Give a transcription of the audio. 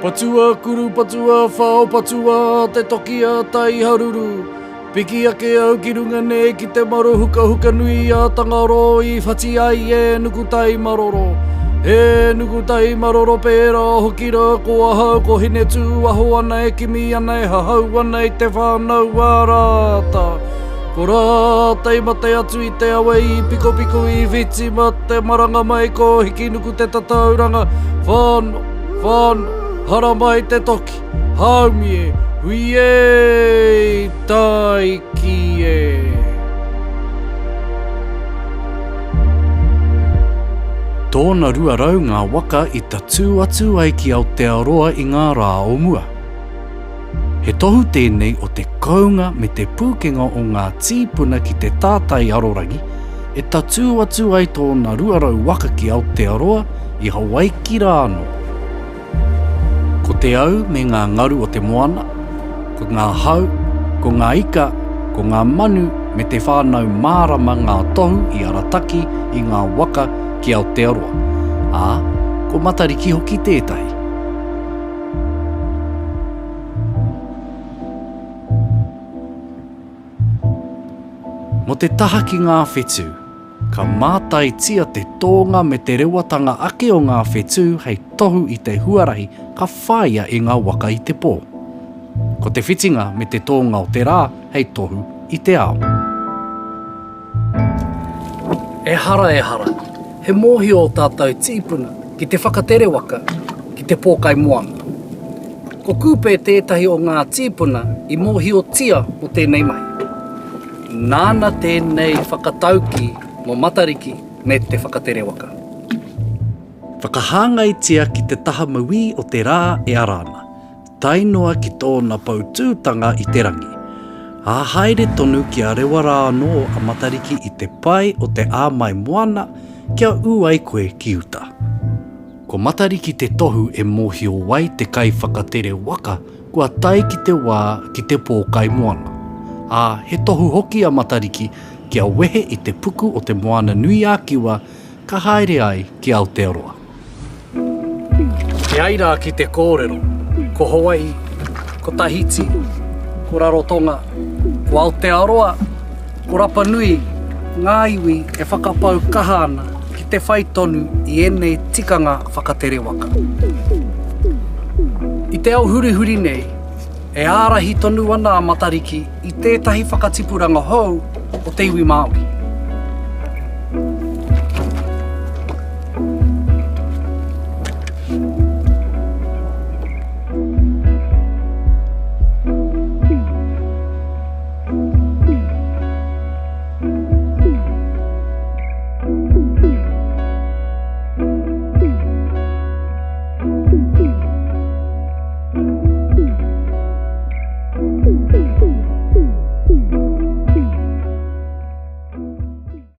Patua kuru, patua whao, patua te toki a tai haruru. Piki ake au ki runga nei ki te maro huka huka nui a tangaro i whati ai e nuku tai maroro. E nuku tai maroro pēra hoki ra ko ahau ko hine tū aho ana e kimi ana e hahau ana i te whanau arata. Ko rātai mate atu i te awa i piko piko i viti ma te maranga mai ko hiki nuku te tatauranga. Whāno, hara mai te toki, haumi e, hui e, tai ki e. Tōna ruarau ngā waka i ta tū atu ai ki Aotearoa i ngā rā o mua. He tohu tēnei o te kaunga me te pūkenga o ngā tīpuna ki te tātai arorangi, e ta tū atu ai tōna ruarau waka ki Aotearoa i Hawaii rāno. Ko te au me ngā ngaru o te moana, ko ngā hau, ko ngā ika, ko ngā manu me te whānau mārama ngā tohu i arataki i ngā waka ki Aotearoa. Ā, ko matariki hoki tētahi. Mo te taha ki ngā whetū, ka mātai tia te tōnga me te rewatanga ake o ngā whetū hei tohu i te huarahi ka whāia i ngā waka i te pō. Ko te whitinga me te tōnga o te rā hei tohu i te ao. E hara, he mōhi o tātou tīpuna ki te whakatere waka ki te pōkai moana. Ko kūpē tētahi o ngā tīpuna i mōhi o tia o tēnei mai. Nāna tēnei whakatauki mo matariki me te whakatere waka. Whakahāngaitia ki te taha maui o te rā e arana. Tainoa ki tōna pautūtanga i te rangi. A haere tonu ki a rewa rā no a matariki i te pai o te āmai moana kia uai koe ki uta. Ko matariki te tohu e mōhio wai te kai whakatere waka kua tai ki te wā ki te pōkai moana. A he tohu hoki a matariki kia wehe i te puku o te moana nui a kiwa ka haere ai ki Aotearoa. He aira ki te kōrero, ko Hawaii, ko Tahiti, ko Rarotonga, ko Aotearoa, ko Rapa Nui, ngā iwi e whakapau kahana ki te whaitonu i enei tikanga whakatere waka. I te au hurihuri nei, e ārahi tonu ana a matariki i tētahi whakatipuranga hou o te iwi Māori.